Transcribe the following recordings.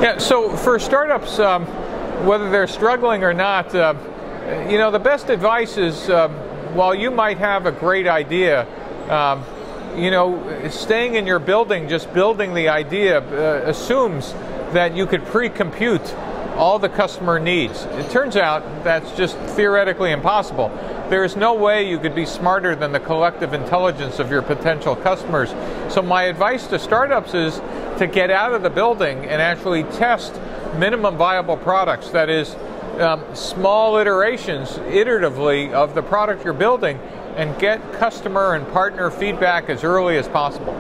Yeah, so for startups, whether they're struggling or not, you know, the best advice is, while you might have a great idea, you know, staying in your building, just building the idea, assumes that you could pre-compute all the customer needs. It turns out that's just theoretically impossible. There is no way you could be smarter than the collective intelligence of your potential customers. So my advice to startups is to get out of the building and actually test minimum viable products. That is, small iterations, iteratively, of the product you're building, and get customer and partner feedback as early as possible.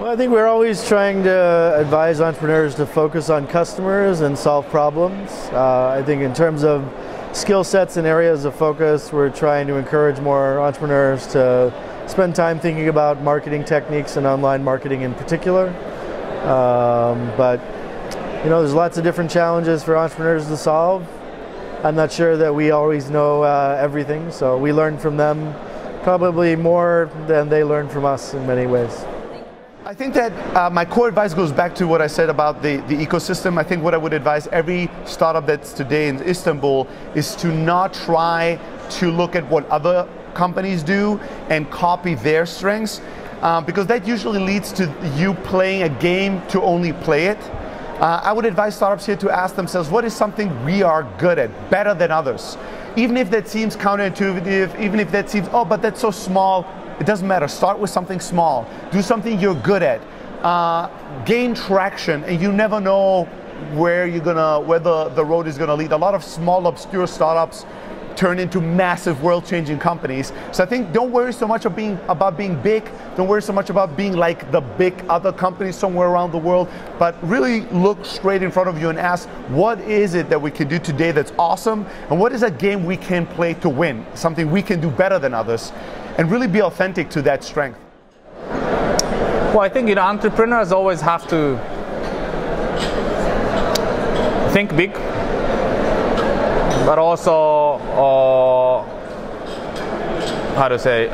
Well, I think we're always trying to advise entrepreneurs to focus on customers and solve problems. I think in terms of skill sets and areas of focus, we're trying to encourage more entrepreneurs to spend time thinking about marketing techniques and online marketing in particular. But you know, there's lots of different challenges for entrepreneurs to solve. I'm not sure that we always know everything, so we learn from them probably more than they learn from us in many ways. I think that my core advice goes back to what I said about the ecosystem. I think what I would advise every startup that's today in Istanbul is to not try to look at what other companies do and copy their strengths, because that usually leads to you playing a game to only play it. I would advise startups here to ask themselves, what is something we are good at, better than others? Even if that seems counterintuitive, even if that seems, oh, but that's so small, it doesn't matter. Start with something small. Do something you're good at. Gain traction, and you never know where the road is gonna lead. A lot of small, obscure startups turn into massive, world-changing companies. So I think don't worry so much about being big. Don't worry so much about being like the big other companies somewhere around the world, but really look straight in front of you and ask, what is it that we can do today that's awesome? And what is a game we can play to win? Something we can do better than others, and really be authentic to that strength. Well, I think, you know, entrepreneurs always have to think big, but also, how to say,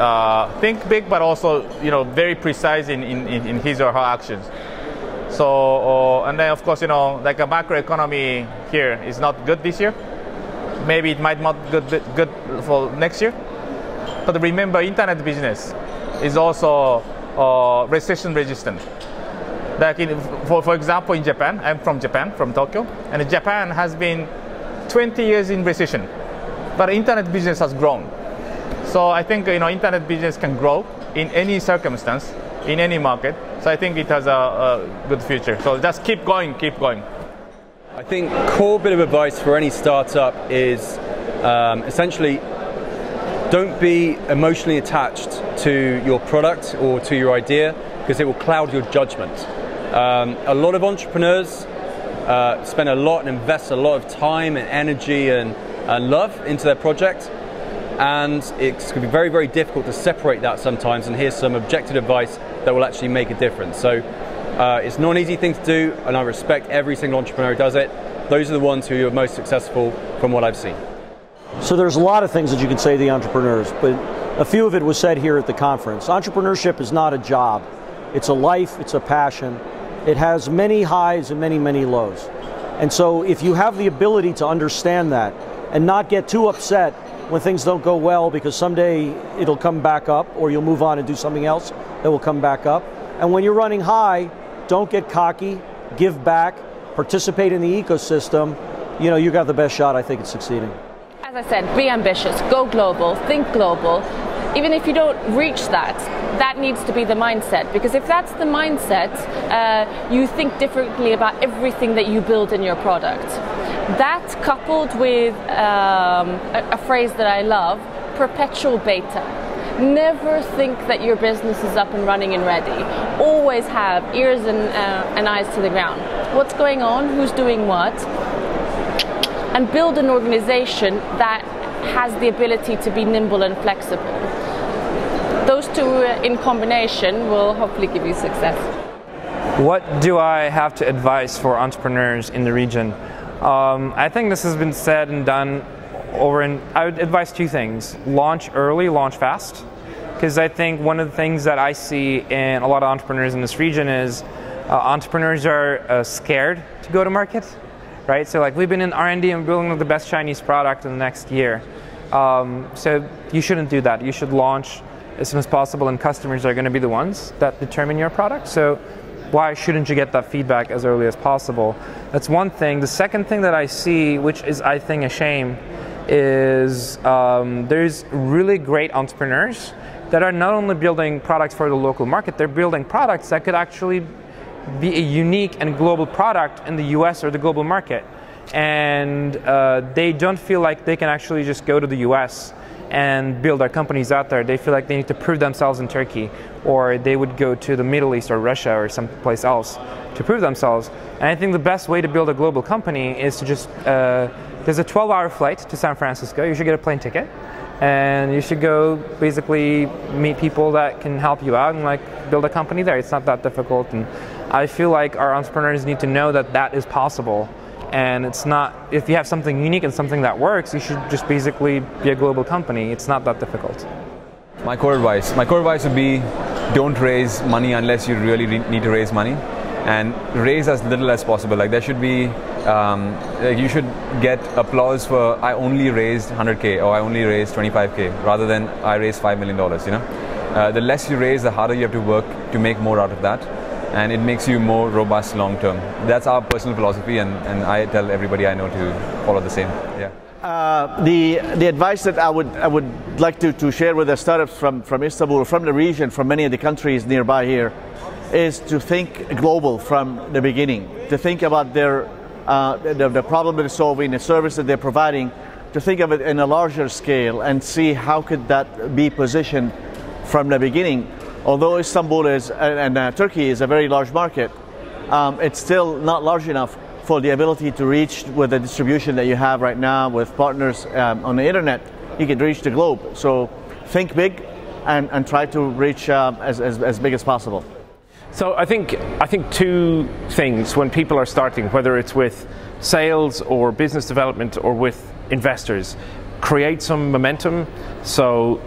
think big, but also, you know, very precise in his or her actions. So, and then of course, you know, like a macroeconomy here is not good this year. Maybe it might not good for next year. But remember, internet business is also recession resistant. Like for example, in Japan, I'm from Japan, from Tokyo, and Japan has been 20 years in recession, but internet business has grown. So I think, you know, internet business can grow in any circumstance, in any market. So I think it has a good future. So just keep going, keep going. I think core bit of advice for any startup is essentially don't be emotionally attached to your product or to your idea, because it will cloud your judgment. A lot of entrepreneurs spend a lot and invest a lot of time and energy and love into their project, and it's going to be very, very difficult to separate that sometimes, and here's some objective advice that will actually make a difference. So it's not an easy thing to do, and I respect every single entrepreneur who does it. Those are the ones who are most successful from what I've seen. So there's a lot of things that you can say to the entrepreneurs, but a few of it was said here at the conference. Entrepreneurship is not a job. It's a life, it's a passion. It has many highs and many, many lows. And so if you have the ability to understand that and not get too upset when things don't go well, because someday it'll come back up, or you'll move on and do something else that will come back up. And when you're running high, don't get cocky, give back, participate in the ecosystem. You know, you got the best shot, I think, at succeeding. As I said, be ambitious, go global, think global. Even if you don't reach that, that needs to be the mindset. Because if that's the mindset, you think differently about everything that you build in your product. That coupled with a phrase that I love, perpetual beta. Never think that your business is up and running and ready. Always have ears and eyes to the ground. What's going on? Who's doing what? And build an organization that has the ability to be nimble and flexible. Those two in combination will hopefully give you success. What do I have to advise for entrepreneurs in the region? I think this has been said and done I would advise two things. Launch early, launch fast. Because I think one of the things that I see in a lot of entrepreneurs in this region is entrepreneurs are scared to go to market, right? So like we've been in R&D and building the best Chinese product in the next year. So you shouldn't do that. You should launch as soon as possible, and customers are going to be the ones that determine your product. So why shouldn't you get that feedback as early as possible? That's one thing. The second thing that I see, which is I think a shame, is there's really great entrepreneurs that are not only building products for the local market, they're building products that could actually be a unique and global product in the US or the global market. And they don't feel like they can actually just go to the US and build their companies out there. They feel like they need to prove themselves in Turkey, or they would go to the Middle East or Russia or someplace else to prove themselves. And I think the best way to build a global company is to just, there's a 12-hour flight to San Francisco. You should get a plane ticket, and you should go basically meet people that can help you out and like build a company there. It's not that difficult, and I feel like our entrepreneurs need to know that that is possible. And it's not, if you have something unique and something that works, you should just basically be a global company. It's not that difficult. My core advice would be, don't raise money unless you really need to raise money, and raise as little as possible. Like there should be, you should get applause for I only raised 100K or I only raised 25K rather than I raised $5 million, you know. The less you raise, the harder you have to work to make more out of that. And it makes you more robust long term. That's our personal philosophy, and I tell everybody I know to follow the same. Yeah. The advice that I would like to share with the startups from Istanbul, from the region, from many of the countries nearby here, is to think global from the beginning. To think about their the problem they're solving, the service that they're providing, to think of it in a larger scale and see how could that be positioned from the beginning. Although Istanbul is and Turkey is a very large market, it's still not large enough for the ability to reach with the distribution that you have right now with partners on the internet. You can reach the globe. So think big and try to reach as big as possible. So I think two things when people are starting, whether it's with sales or business development or with investors, create some momentum. So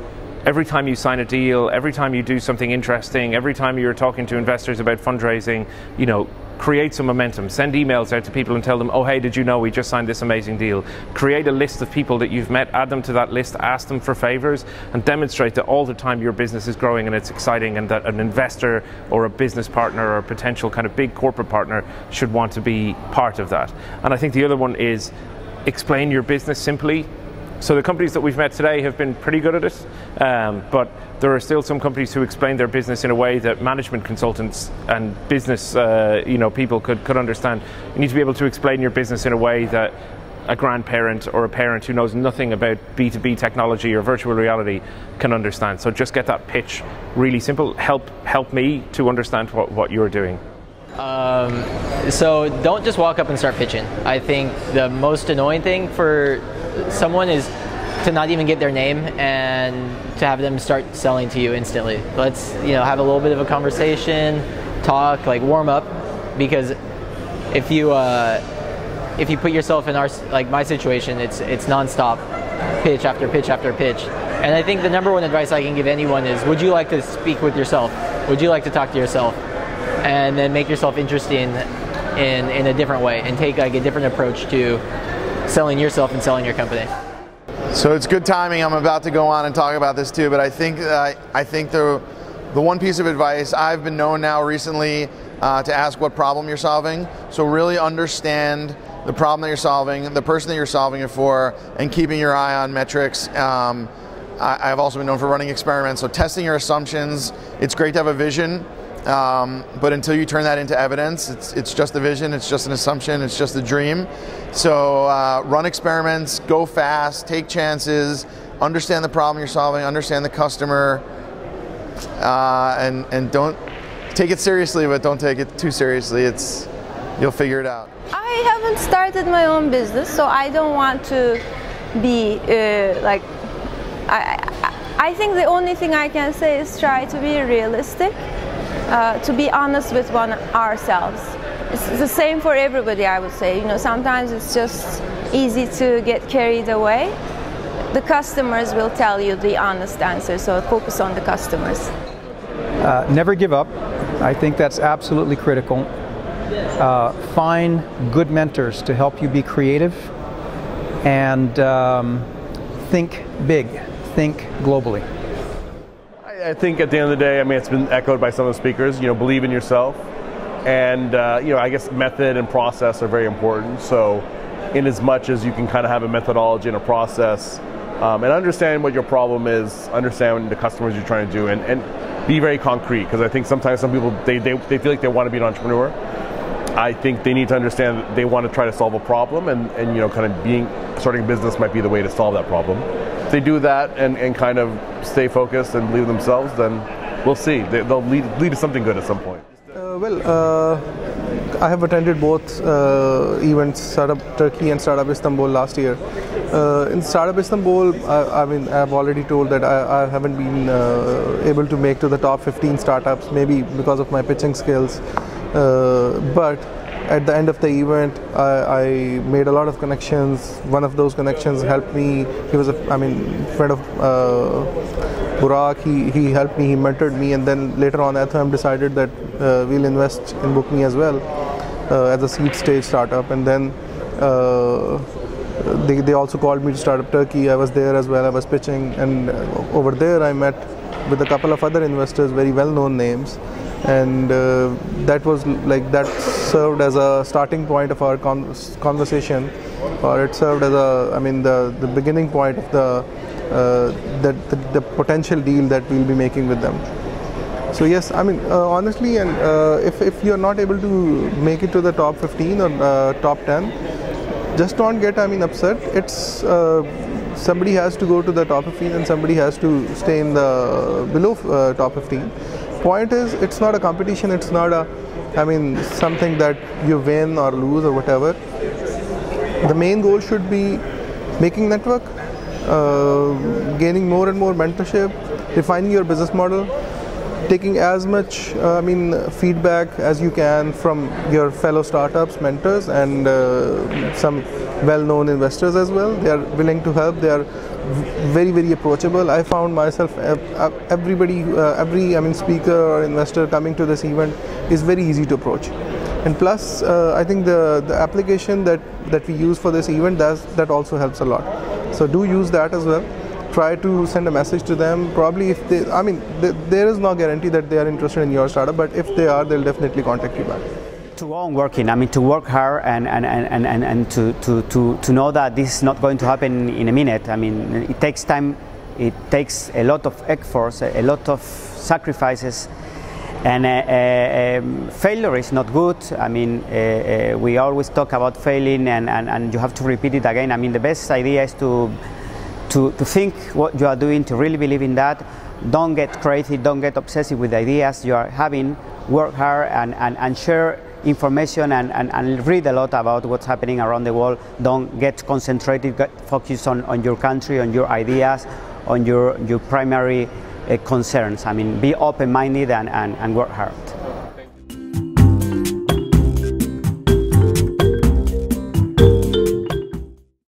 every time you sign a deal, every time you do something interesting, every time you're talking to investors about fundraising, you know, create some momentum. Send emails out to people and tell them, oh hey, did you know we just signed this amazing deal? Create a list of people that you've met, add them to that list, ask them for favors, and demonstrate that all the time your business is growing and it's exciting, and that an investor or a business partner or a potential kind of big corporate partner should want to be part of that. And I think the other one is explain your business simply. So the companies that we've met today have been pretty good at it, but there are still some companies who explain their business in a way that management consultants and business people could understand. You need to be able to explain your business in a way that a grandparent or a parent who knows nothing about B2B technology or virtual reality can understand. So just get that pitch really simple. Help me to understand what you're doing. So don't just walk up and start pitching. I think the most annoying thing for someone is to not even get their name and to have them start selling to you instantly. Let's have a little bit of a conversation, talk, like warm up, because if you put yourself in my situation, it's nonstop pitch after pitch after pitch. And I think the number one advice I can give anyone is, would you like to speak with yourself? Would you like to talk to yourself? And then make yourself interesting in a different way, and take like a different approach to selling yourself and selling your company. So it's good timing. I'm about to go on and talk about this too, but I think the one piece of advice, I've been known now recently to ask what problem you're solving. So really understand the problem that you're solving, the person that you're solving it for, and keeping your eye on metrics. I've also been known for running experiments, so testing your assumptions. It's great to have a vision, but until you turn that into evidence, it's just a vision, it's just an assumption, it's just a dream. So run experiments, go fast, take chances, understand the problem you're solving, understand the customer, and don't take it seriously, but don't take it too seriously. You'll figure it out. I haven't started my own business, so I don't want to be I think the only thing I can say is try to be realistic, to be honest with ourselves. It's the same for everybody, I would say. Sometimes it's just easy to get carried away. The customers will tell you the honest answer, so focus on the customers. Never give up. I think that's absolutely critical. Find good mentors to help you be creative, and think big, think globally. I think at the end of the day, I mean, it's been echoed by some of the speakers, believe in yourself. And, I guess method and process are very important. So in as much as you can kind of have a methodology and a process, and understand what your problem is, understand the customers you're trying to do, and be very concrete. Because I think sometimes some people, they feel like they want to be an entrepreneur. I think they need to understand that they want to try to solve a problem, and kind of starting a business might be the way to solve that problem. If they do that and kind of stay focused and believe themselves, then we'll see. They'll lead to something good at some point. I have attended both events, Startup Turkey and Startup Istanbul last year. In Startup Istanbul, I've already told that I haven't been able to make to the top 15 startups, maybe because of my pitching skills. But at the end of the event, I made a lot of connections. One of those connections helped me. He was a friend of Boray. He helped me, he mentored me, and then later on Atlı decided that we'll invest in Book Me as well as a seed stage startup. And then they also called me to Startup Turkey. I was there as well. I was pitching, and over there I met with a couple of other investors, very well-known names. And that served as a starting point of our conversation, or it served as the beginning point of the potential deal that we'll be making with them. So yes, honestly, and if you're not able to make it to the top 15 or top 10, just don't get upset. It's somebody has to go to the top 15 and somebody has to stay in the below top 15. Point is, it's not a competition, it's not something that you win or lose or whatever. The main goal should be making network, gaining more and more mentorship, refining your business model, taking as much feedback as you can from your fellow startups, mentors, and some well-known investors as well. They are willing to help. They are very, very approachable. I found myself, every speaker or investor coming to this event is very easy to approach. And plus, I think the application that we use for this event, that also helps a lot. So do use that as well. Try to send a message to them. Probably if they, there is no guarantee that they are interested in your startup, but if they are, they'll definitely contact you back. To go on working, to work hard and to know that this is not going to happen in a minute. It takes time, it takes a lot of efforts, a lot of sacrifices, and failure is not good. We always talk about failing, and you have to repeat it again. The best idea is to think what you are doing, to really believe in that. Don't get crazy, don't get obsessive with the ideas you are having. Work hard and share information and read a lot about what's happening around the world. Don't get concentrated, get focused on your country, on your ideas, on your primary concerns. Be open-minded and work hard.